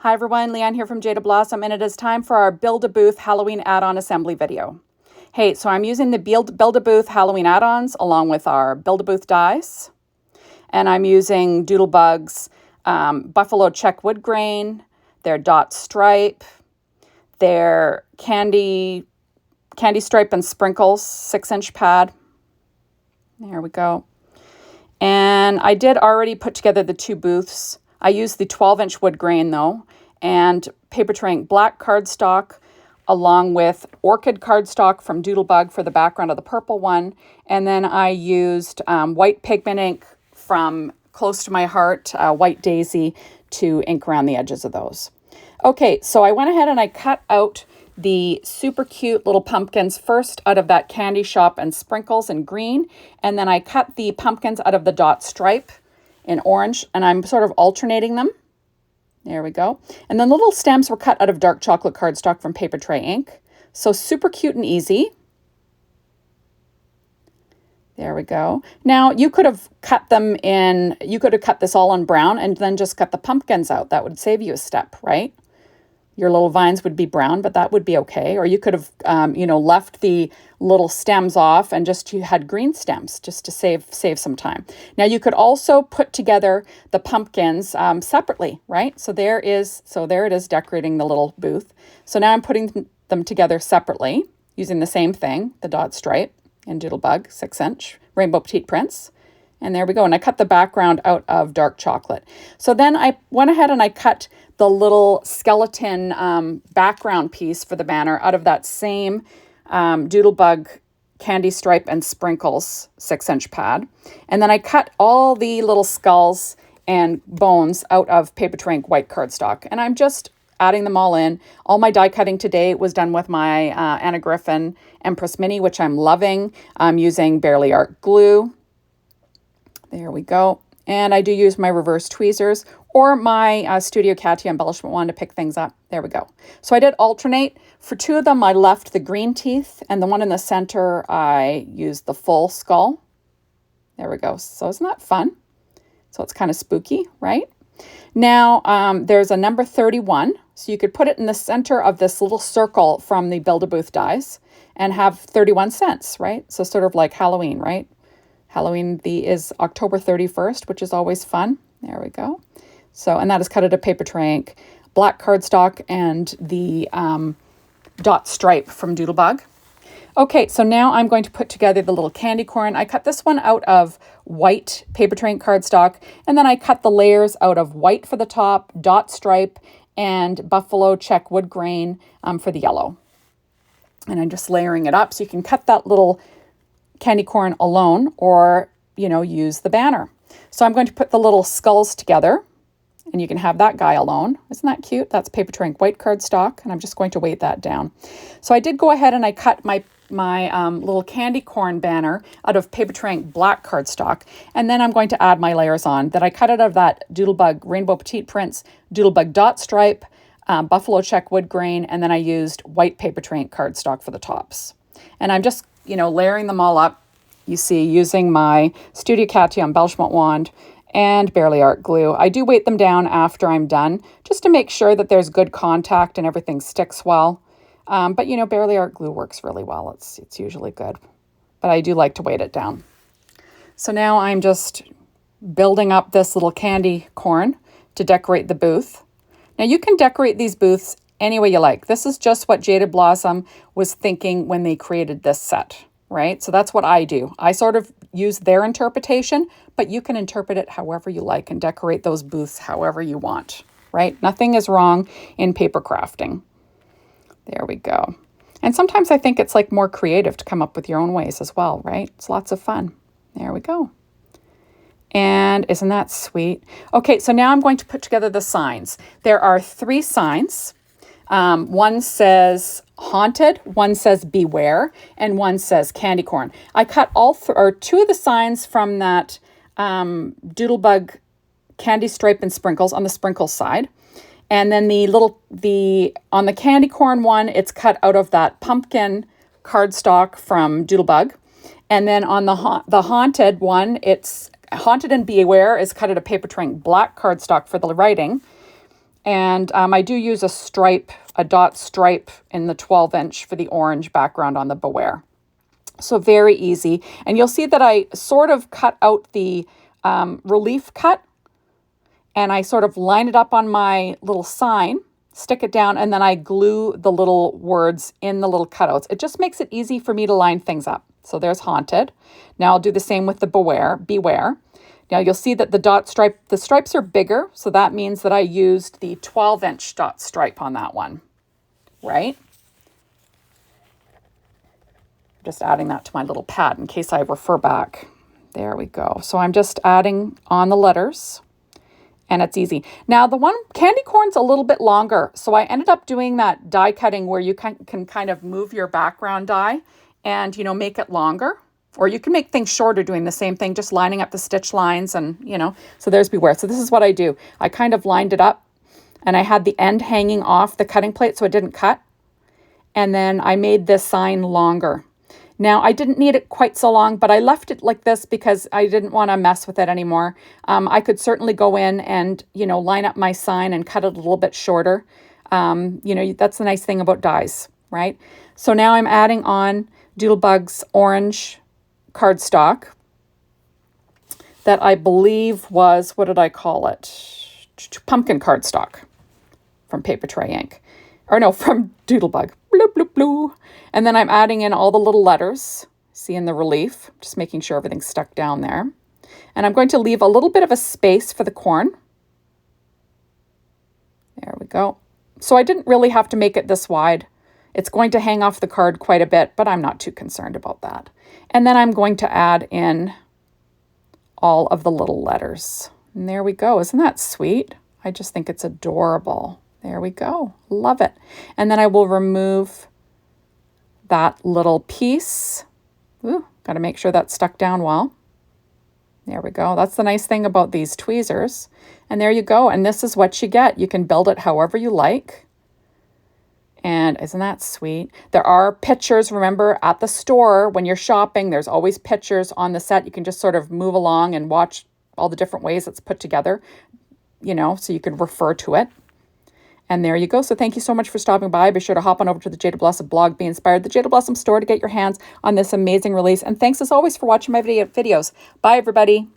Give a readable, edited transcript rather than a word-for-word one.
Hi everyone, Leanne here from Jaded Blossom, and it is time for our Build-A-Booth Halloween add-on assembly video. Hey, so I'm using the Build-A-Booth Halloween add-ons along with our Build-A-Booth dies, and I'm using Doodlebug's Buffalo Check Wood Grain, their Dot Stripe, their Candy Stripe and Sprinkles 6-inch pad. There we go. And I did already put together the two booths. I used the 12-inch wood grain though, and paper tray ink black cardstock along with orchid cardstock from Doodlebug for the background of the purple one. And then I used white pigment ink from Close to My Heart, White Daisy, to ink around the edges of those. Okay, so I went ahead and I cut out the super cute little pumpkins first out of that Candy Shop and Sprinkles in green, and then I cut the pumpkins out of the Dot Stripe in orange, and I'm sort of alternating them. There we go. And then the little stems were cut out of dark chocolate cardstock from Paper Tray ink. So super cute and easy. There we go. Now you could have cut them in, you could have cut this all in brown and then just cut the pumpkins out. That would save you a step, right? Your little vines would be brown, but that would be okay. Or you could have, left the little stems off and just you had green stems just to save some time. Now you could also put together the pumpkins separately, right? So there it is decorating the little booth. So now I'm putting them together separately using the same thing, the Dot Stripe and Doodlebug 6-inch Rainbow Petite Prints. And there we go. And I cut the background out of dark chocolate. So then I went ahead and I cut the little skeleton background piece for the banner out of that same Doodlebug Candy Stripe and Sprinkles 6-inch pad. And then I cut all the little skulls and bones out of Paper Tray ink white cardstock. And I'm just adding them all in. All my die cutting today was done with my Anna Griffin Empress Mini, which I'm loving. I'm using Barely Art glue. There we go. And I do use my reverse tweezers or my Studio Katia embellishment wand to pick things up. There we go. So I did alternate. For two of them, I left the green teeth, and the one in the center, I used the full skull. There we go. So isn't that fun? So it's kind of spooky, right? Now, there's a number 31. So you could put it in the center of this little circle from the Build-A-Booth dies and have 31 cents, right? So sort of like Halloween, right? Halloween is October 31st, which is always fun. There we go. So, and that is cut out of Paper Tray ink, black cardstock, and the Dot Stripe from Doodlebug. Okay, so now I'm going to put together the little candy corn. I cut this one out of white Paper Tray ink cardstock, and then I cut the layers out of white for the top, Dot Stripe, and Buffalo Check Wood Grain for the yellow. And I'm just layering it up so you can cut that little candy corn alone or, use the banner. So I'm going to put the little skulls together and you can have that guy alone. Isn't that cute? That's Paper Tray ink white cardstock, and I'm just going to weight that down. So I did go ahead and I cut my little candy corn banner out of Paper Tray ink black cardstock, and then I'm going to add my layers on that I cut out of that Doodlebug Rainbow Petite Prints, Doodlebug Dot Stripe, Buffalo Check Wood Grain, and then I used white Paper Tray ink cardstock for the tops. And I'm just layering them all up, you see, using my Studio Katia embellishment wand and Barely Art glue. I do weight them down after I'm done, just to make sure that there's good contact and everything sticks well. But Barely Art glue works really well. It's usually good, but I do like to weight it down. So now I'm just building up this little candy corn to decorate the booth. Now you can decorate these booths any way you like. This is just what Jaded Blossom was thinking when they created this set, right? So that's what I do. I sort of use their interpretation, but you can interpret it however you like and decorate those booths however you want, right? Nothing is wrong in paper crafting. There we go. And sometimes I think it's like more creative to come up with your own ways as well, right? It's lots of fun. There we go. And isn't that sweet? Okay, so now I'm going to put together the signs. There are 3 signs. One says haunted, one says beware, and one says candy corn. I cut two of the signs from that Doodlebug Candy Stripe and Sprinkles on the Sprinkles side. And then on the candy corn one, it's cut out of that pumpkin cardstock from Doodlebug. And then on the haunted one, it's haunted and beware is cut out of Paper Tray ink black cardstock for the writing. And I do use a stripe, a dot stripe in the 12-inch for the orange background on the Beware. So very easy. And you'll see that I sort of cut out the relief cut, and I sort of line it up on my little sign, stick it down, and then I glue the little words in the little cutouts. It just makes it easy for me to line things up. So there's Haunted. Now I'll do the same with the Beware. Now you'll see that the stripes are bigger, so that means that I used the 12-inch dot stripe on that one, right? Just adding that to my little pad in case I refer back. There we go. So I'm just adding on the letters, and it's easy. Now the one candy corn's a little bit longer, so I ended up doing that die cutting where you can kind of move your background die and, you know, make it longer. Or you can make things shorter doing the same thing, just lining up the stitch lines and, you know, so there's Beware. So this is what I do. I kind of lined it up and I had the end hanging off the cutting plate so it didn't cut. And then I made this sign longer. Now, I didn't need it quite so long, but I left it like this because I didn't want to mess with it anymore. I could certainly go in and, you know, line up my sign and cut it a little bit shorter. You know, that's the nice thing about dies, right? So now I'm adding on Doodlebug's orange cardstock that I believe was, what did I call it? Pumpkin cardstock from Paper Tray Ink. Or no, from Doodlebug. Bloop, bloop, bloop. And then I'm adding in all the little letters. See in the relief, just making sure everything's stuck down there. And I'm going to leave a little bit of a space for the corn. There we go. So I didn't really have to make it this wide. It's going to hang off the card quite a bit, but I'm not too concerned about that. And then I'm going to add in all of the little letters. And there we go. Isn't that sweet? I just think it's adorable. There we go. Love it. And then I will remove that little piece. Ooh, got to make sure that's stuck down well. There we go. That's the nice thing about these tweezers. And there you go. And this is what you get. You can build it however you like. And isn't that sweet? There are pictures, remember, at the store when you're shopping, there's always pictures on the set. You can just sort of move along and watch all the different ways it's put together, you know, so you can refer to it. And there you go. So thank you so much for stopping by. Be sure to hop on over to the Jaded Blossom blog, Be Inspired, the Jaded Blossom store to get your hands on this amazing release. And thanks as always for watching my videos. Bye, everybody.